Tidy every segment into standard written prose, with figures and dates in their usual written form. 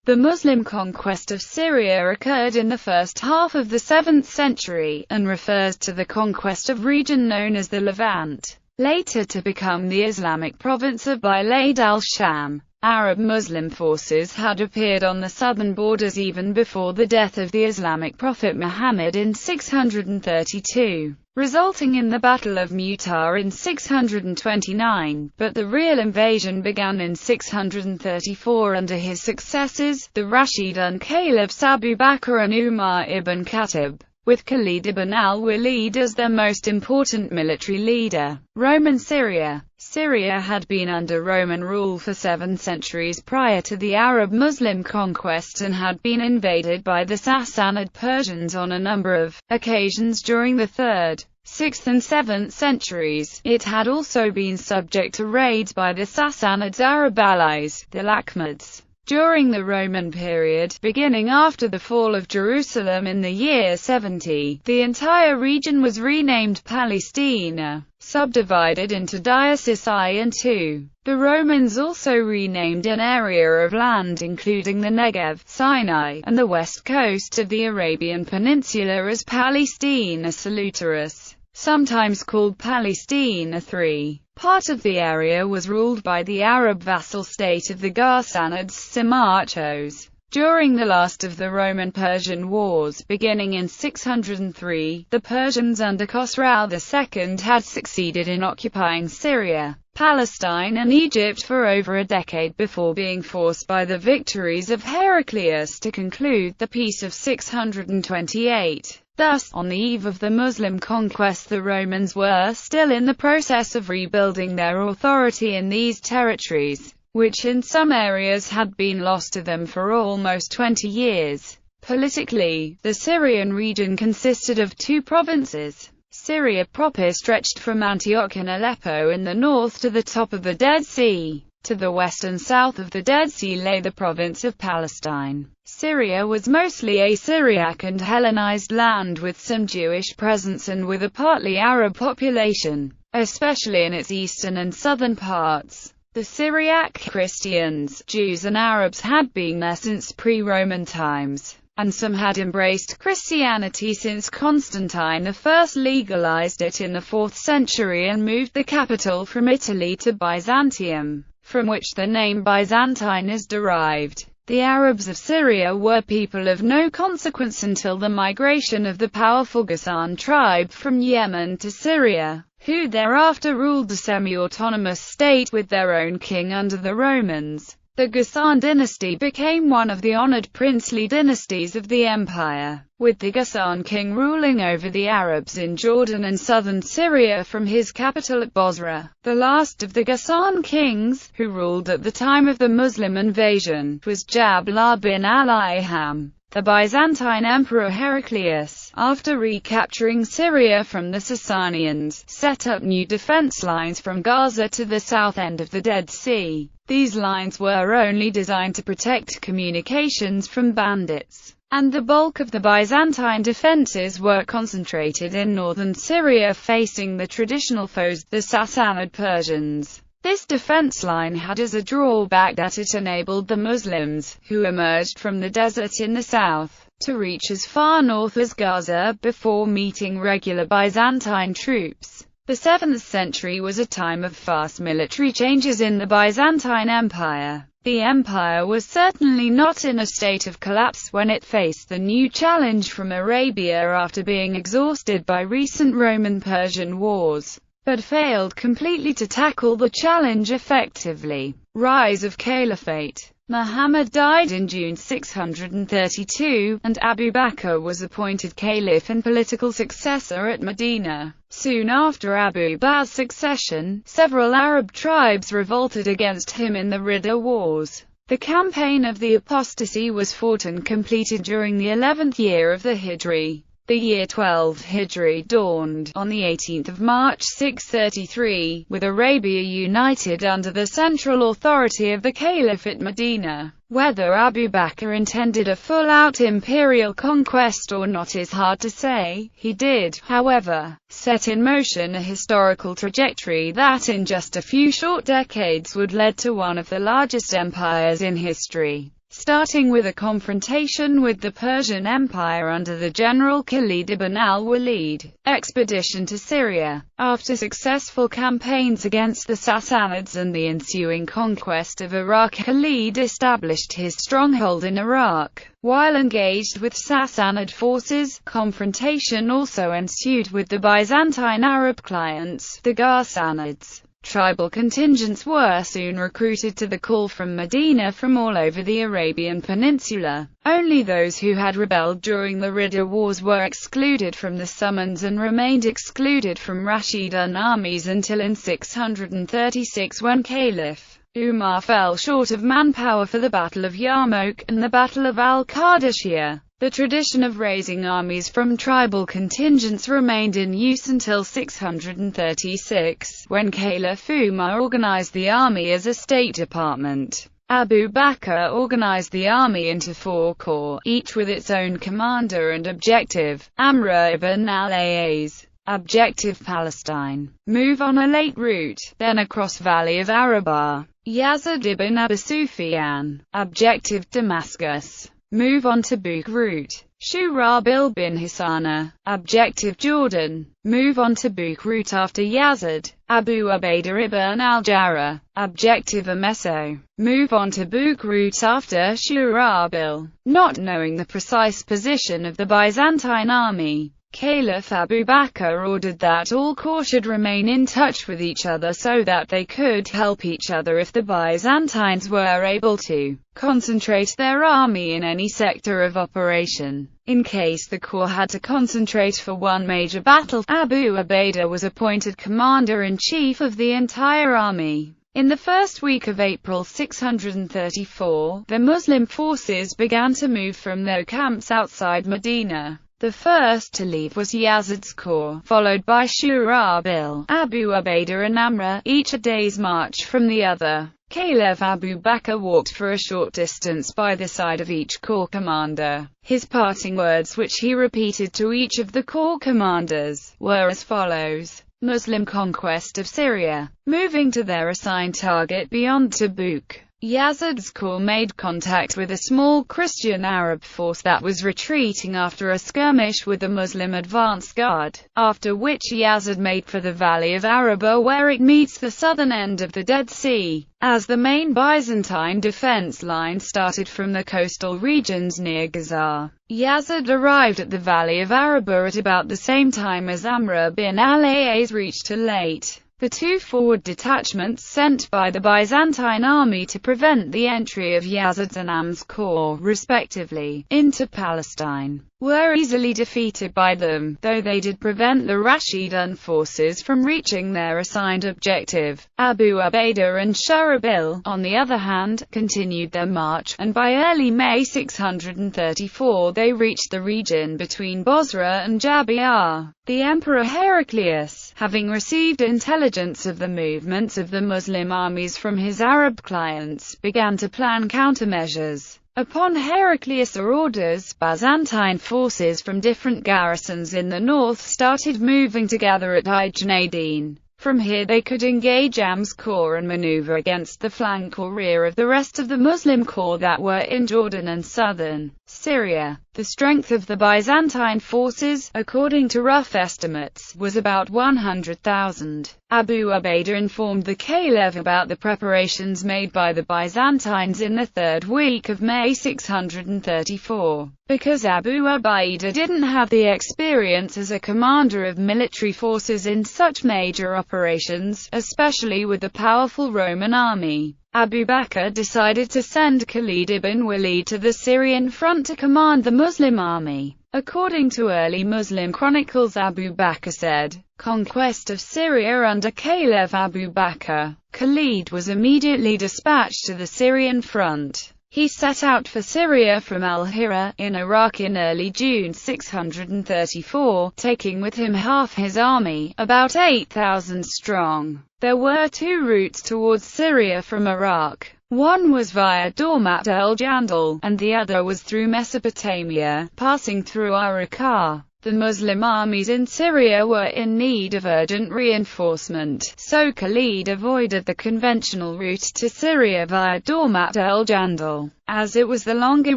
The Muslim conquest of Syria occurred in the first half of the 7th century, and refers to the conquest of region known as the Levant, later to become the Islamic province of Bilad al-Sham. Arab Muslim forces had appeared on the southern borders even before the death of the Islamic prophet Muhammad in 632, resulting in the Battle of Mu'tah in 629, but the real invasion began in 634 under his successors, the Rashidun caliphs Abu Bakr and Umar ibn Khattab, with Khalid ibn al-Walid as their most important military leader. Roman Syria. Syria had been under Roman rule for 7 centuries prior to the Arab Muslim conquest and had been invaded by the Sassanid Persians on a number of occasions during the 3rd, 6th and 7th centuries. It had also been subject to raids by the Sassanids' Arab allies, the Lakhmids. During the Roman period, beginning after the fall of Jerusalem in the year 70, the entire region was renamed Palestina, subdivided into Dioceses I and II. The Romans also renamed an area of land including the Negev, Sinai, and the west coast of the Arabian Peninsula as Palestina Salutaris, sometimes called Palestina III. Part of the area was ruled by the Arab vassal state of the Ghassanids Simarchos. During the last of the Roman-Persian wars, beginning in 603, the Persians under Khosrau II had succeeded in occupying Syria, Palestine and Egypt for over a decade before being forced by the victories of Heraclius to conclude the peace of 628. Thus, on the eve of the Muslim conquest, the Romans were still in the process of rebuilding their authority in these territories, which in some areas had been lost to them for almost 20 years. Politically, the Syrian region consisted of 2 provinces. Syria proper stretched from Antioch and Aleppo in the north to the top of the Dead Sea. To the west and south of the Dead Sea lay the province of Palestine. Syria was mostly a Syriac and Hellenized land with some Jewish presence and with a partly Arab population, especially in its eastern and southern parts. The Syriac Christians, Jews and Arabs had been there since pre-Roman times, and some had embraced Christianity since Constantine I legalized it in the 4th century and moved the capital from Italy to Byzantium, from which the name Byzantine is derived. The Arabs of Syria were people of no consequence until the migration of the powerful Ghassan tribe from Yemen to Syria, who thereafter ruled a semi-autonomous state with their own king under the Romans. The Ghassan dynasty became one of the honored princely dynasties of the empire, with the Ghassan king ruling over the Arabs in Jordan and southern Syria from his capital at Bosra. The last of the Ghassan kings, who ruled at the time of the Muslim invasion, was Jabla bin al-Iham. The Byzantine Emperor Heraclius, after recapturing Syria from the Sasanians, set up new defense lines from Gaza to the south end of the Dead Sea. These lines were only designed to protect communications from bandits, and the bulk of the Byzantine defenses were concentrated in northern Syria facing the traditional foes, the Sassanid Persians. This defense line had as a drawback that it enabled the Muslims, who emerged from the desert in the south, to reach as far north as Gaza before meeting regular Byzantine troops. The 7th century was a time of fast military changes in the Byzantine Empire. The empire was certainly not in a state of collapse when it faced the new challenge from Arabia after being exhausted by recent Roman-Persian wars, but failed completely to tackle the challenge effectively. Rise of Caliphate. Muhammad died in June 632, and Abu Bakr was appointed caliph and political successor at Medina. Soon after Abu Bakr's succession, several Arab tribes revolted against him in the Ridda Wars. The campaign of the apostasy was fought and completed during the 11th year of the Hijri. The year 12 Hijri dawned on the 18th of March 633, with Arabia united under the central authority of the Caliphate Medina. Whether Abu Bakr intended a full-out imperial conquest or not is hard to say. He did, however, set in motion a historical trajectory that in just a few short decades would lead to one of the largest empires in history. starting with a confrontation with the Persian Empire under the general Khalid ibn al-Walid. Expedition to Syria. After successful campaigns against the Sassanids and the ensuing conquest of Iraq, Khalid established his stronghold in Iraq. While engaged with Sassanid forces, confrontation also ensued with the Byzantine Arab clients, the Ghassanids. Tribal contingents were soon recruited to the call from Medina from all over the Arabian Peninsula. Only those who had rebelled during the Ridda Wars were excluded from the summons and remained excluded from Rashidun armies until in 636, when Caliph Umar fell short of manpower for the Battle of Yarmouk and the Battle of al-Qadisiyah. The tradition of raising armies from tribal contingents remained in use until 636, when Caliph Umar organized the army as a state department. Abu Bakr organized the army into 4 corps, each with its own commander and objective. Amr ibn al-As. Objective: Palestine. Move on a late route, then across Valley of Arabah. Yazid ibn Abu Sufyan. Objective: Damascus. Move on to Tabuk route. Shurabil bin Hisana. Objective: Jordan. Move on to Tabuk route after Yazid. Abu Ubaidah ibn al-Jarrah. Objective: Amesso. Move on to Tabuk route after Shurabil. Not knowing the precise position of the Byzantine army, Caliph Abu Bakr ordered that all corps should remain in touch with each other so that they could help each other if the Byzantines were able to concentrate their army in any sector of operation. In case the corps had to concentrate for one major battle, Abu Ubaidah was appointed commander-in-chief of the entire army. In the first week of April 634, the Muslim forces began to move from their camps outside Medina. The first to leave was Yazid's corps, followed by Shurabil, Abu Ubaidah and Amr, each a day's march from the other. Caliph Abu Bakr walked for a short distance by the side of each corps commander. His parting words, which he repeated to each of the corps commanders, were as follows: Muslim conquest of Syria. Moving to their assigned target beyond Tabuk, Yazid's corps made contact with a small Christian Arab force that was retreating after a skirmish with the Muslim advance guard, after which Yazid made for the Valley of Arabah, where it meets the southern end of the Dead Sea. As the main Byzantine defense line started from the coastal regions near Gaza, Yazid arrived at the Valley of Arabah at about the same time as Amr bin al-As reached too late. The 2 forward detachments sent by the Byzantine army to prevent the entry of Yazid's and Amr's corps, respectively, into Palestine, were easily defeated by them, though they did prevent the Rashidun forces from reaching their assigned objective. Abu Ubaidah and Shurabil, on the other hand, continued their march, and by early May 634 they reached the region between Bosra and Jabiah. The Emperor Heraclius, having received intelligence of the movements of the Muslim armies from his Arab clients, began to plan countermeasures. Upon Heraclius' orders, Byzantine forces from different garrisons in the north started moving together at Ijnadin. From here they could engage Amr's corps and maneuver against the flank or rear of the rest of the Muslim corps that were in Jordan and southern Syria. The strength of the Byzantine forces, according to rough estimates, was about 100,000. Abu Ubaidah informed the Caliph about the preparations made by the Byzantines in the 3rd week of May 634. Because Abu Ubaidah didn't have the experience as a commander of military forces in such major operations, especially with the powerful Roman army, Abu Bakr decided to send Khalid ibn Walid to the Syrian front to command the Muslim army. According to early Muslim chronicles, Abu Bakr said, "Conquest of Syria under Caliph Abu Bakr." Khalid was immediately dispatched to the Syrian front. He set out for Syria from Al-Hira, in Iraq in early June 634, taking with him half his army, about 8,000 strong. There were 2 routes towards Syria from Iraq. One was via Dormat el-Jandal, and the other was through Mesopotamia, passing through Araqah. The Muslim armies in Syria were in need of urgent reinforcement, so Khalid avoided the conventional route to Syria via Dormat el-Jandal, as it was the longer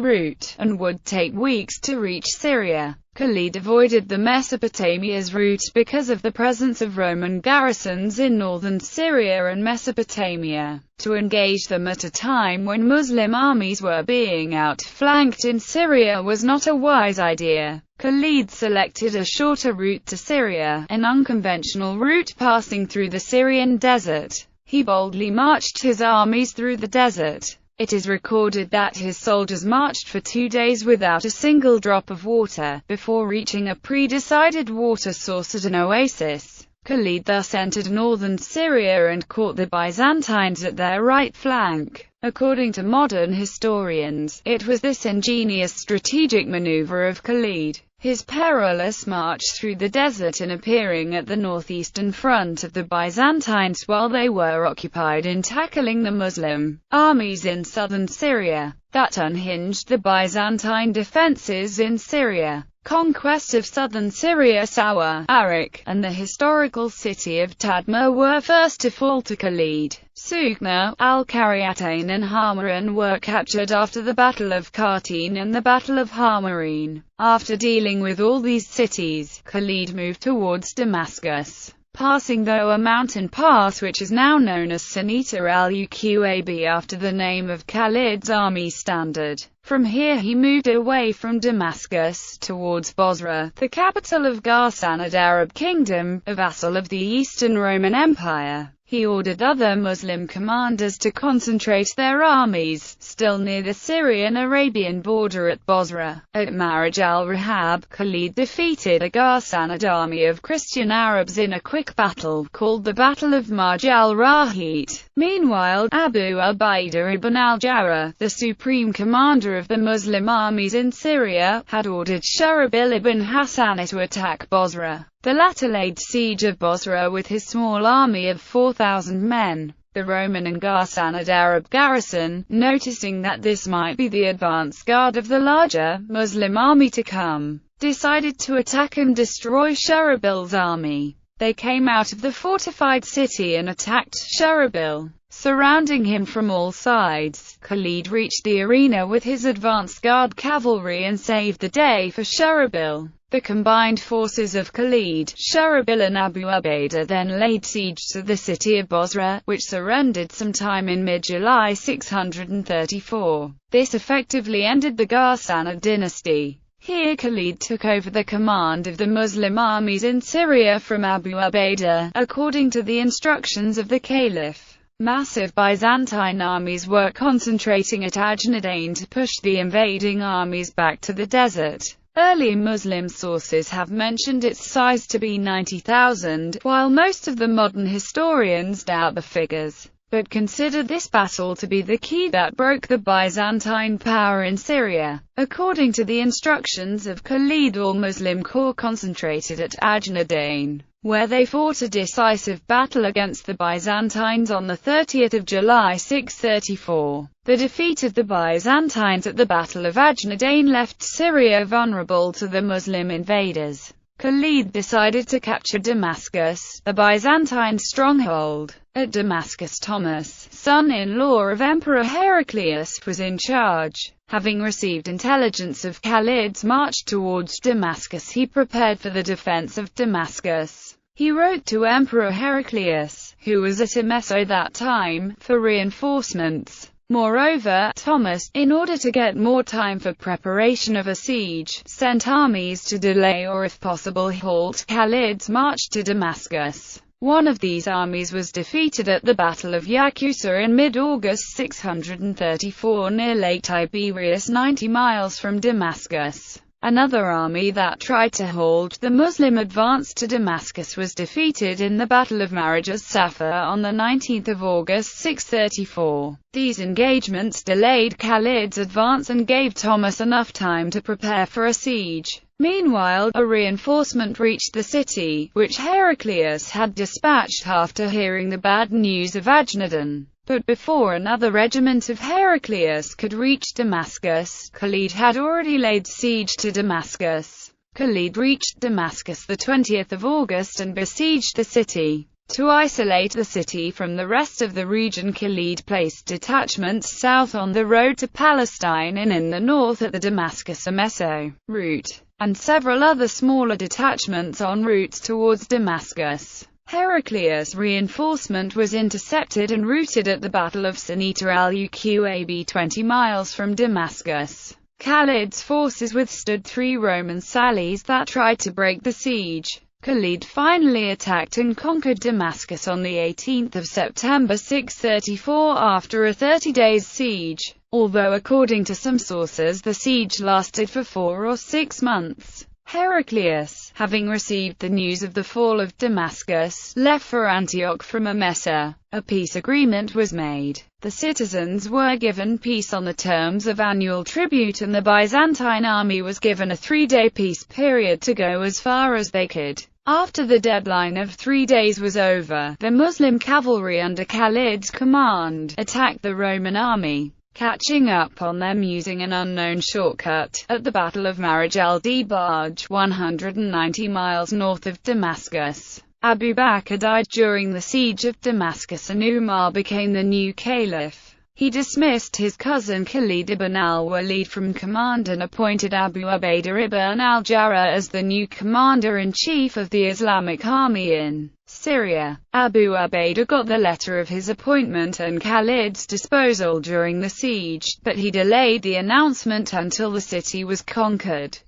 route, and would take weeks to reach Syria. Khalid avoided the Mesopotamia's route because of the presence of Roman garrisons in northern Syria and Mesopotamia. To engage them at a time when Muslim armies were being outflanked in Syria was not a wise idea. Khalid selected a shorter route to Syria, an unconventional route passing through the Syrian desert. He boldly marched his armies through the desert. It is recorded that his soldiers marched for 2 days without a single drop of water, before reaching a pre-decided water source at an oasis. Khalid thus entered northern Syria and caught the Byzantines at their right flank. According to modern historians, it was this ingenious strategic maneuver of Khalid, his perilous march through the desert and appearing at the northeastern front of the Byzantines while they were occupied in tackling the Muslim armies in southern Syria, that unhinged the Byzantine defenses in Syria. Conquest of southern Syria, Sawa, Arak, and the historical city of Tadmur were first to fall to Khalid. Sukna, Al-Qaryatain and Hamarin were captured after the Battle of Qartin and the Battle of Hamarin. After dealing with all these cities, Khalid moved towards Damascus, passing through a mountain pass which is now known as Sanita al-Uqab after the name of Khalid's army standard. From here he moved away from Damascus towards Bosra, the capital of Ghassanid Arab Kingdom, a vassal of the Eastern Roman Empire. He ordered other Muslim commanders to concentrate their armies, still near the Syrian-Arabian border at Bosra. At Marj al-Rahab, Khalid defeated a Ghassanid army of Christian Arabs in a quick battle, called the Battle of Marj al-Rahit. Meanwhile, Abu Ubaidah ibn al-Jarrah, the supreme commander of the Muslim armies in Syria, had ordered Shurabil ibn Hassan to attack Bosra. The latter laid siege of Bosra with his small army of 4,000 men. The Roman and Ghassanid Arab garrison, noticing that this might be the advance guard of the larger Muslim army to come, decided to attack and destroy Shurabil's army. They came out of the fortified city and attacked Shurabil, surrounding him from all sides. Khalid reached the arena with his advance guard cavalry and saved the day for Shurabil. The combined forces of Khalid, Shurabil and Abu Ubaidah then laid siege to the city of Bosra, which surrendered sometime in mid-July 634. This effectively ended the Ghassanid dynasty. Here Khalid took over the command of the Muslim armies in Syria from Abu Ubaidah, according to the instructions of the Caliph. Massive Byzantine armies were concentrating at Ajnadain to push the invading armies back to the desert. Early Muslim sources have mentioned its size to be 90,000, while most of the modern historians doubt the figures, but consider this battle to be the key that broke the Byzantine power in Syria. According to the instructions of Khalid, all Muslim corps concentrated at Ajnadain, where they fought a decisive battle against the Byzantines on the 30th of July 634. The defeat of the Byzantines at the Battle of Ajnadain left Syria vulnerable to the Muslim invaders. Khalid decided to capture Damascus, a Byzantine stronghold. At Damascus, Thomas, son-in-law of Emperor Heraclius, was in charge. Having received intelligence of Khalid's march towards Damascus, he prepared for the defense of Damascus. He wrote to Emperor Heraclius, who was at Emesa that time, for reinforcements. Moreover, Thomas, in order to get more time for preparation of a siege, sent armies to delay or if possible halt Khalid's march to Damascus. One of these armies was defeated at the Battle of Yaqusa in mid-August 634 near Lake Tiberias, 90 miles from Damascus. Another army that tried to halt the Muslim advance to Damascus was defeated in the Battle of Marj as-Safa on the 19th of August 634. These engagements delayed Khalid's advance and gave Thomas enough time to prepare for a siege. Meanwhile, a reinforcement reached the city, which Heraclius had dispatched after hearing the bad news of Ajnadain. But before another regiment of Heraclius could reach Damascus, Khalid had already laid siege to Damascus. Khalid reached Damascus the 20th of August and besieged the city. To isolate the city from the rest of the region, Khalid placed detachments south on the road to Palestine and in the north at the Damascus-Amesso route, and several other smaller detachments on routes towards Damascus. Heraclius' reinforcement was intercepted and routed at the Battle of Sanita al-Uqab 20 miles from Damascus. Khalid's forces withstood 3 Roman sallies that tried to break the siege. Khalid finally attacked and conquered Damascus on the 18th of September 634 after a 30 days siege, although according to some sources the siege lasted for 4 or 6 months. Heraclius, having received the news of the fall of Damascus, left for Antioch from Emesa. A peace agreement was made. The citizens were given peace on the terms of annual tribute, and the Byzantine army was given a 3-day peace period to go as far as they could. After the deadline of 3 days was over, the Muslim cavalry under Khalid's command attacked the Roman army, catching up on them using an unknown shortcut. At the Battle of Marij al-Dibaj, 190 miles north of Damascus, Abu Bakr died during the siege of Damascus, and Umar became the new caliph. He dismissed his cousin Khalid ibn al-Walid from command and appointed Abu Ubaidah ibn al-Jarrah as the new commander-in-chief of the Islamic army in Syria. Abu Ubaidah got the letter of his appointment and Khalid's disposal during the siege, but he delayed the announcement until the city was conquered.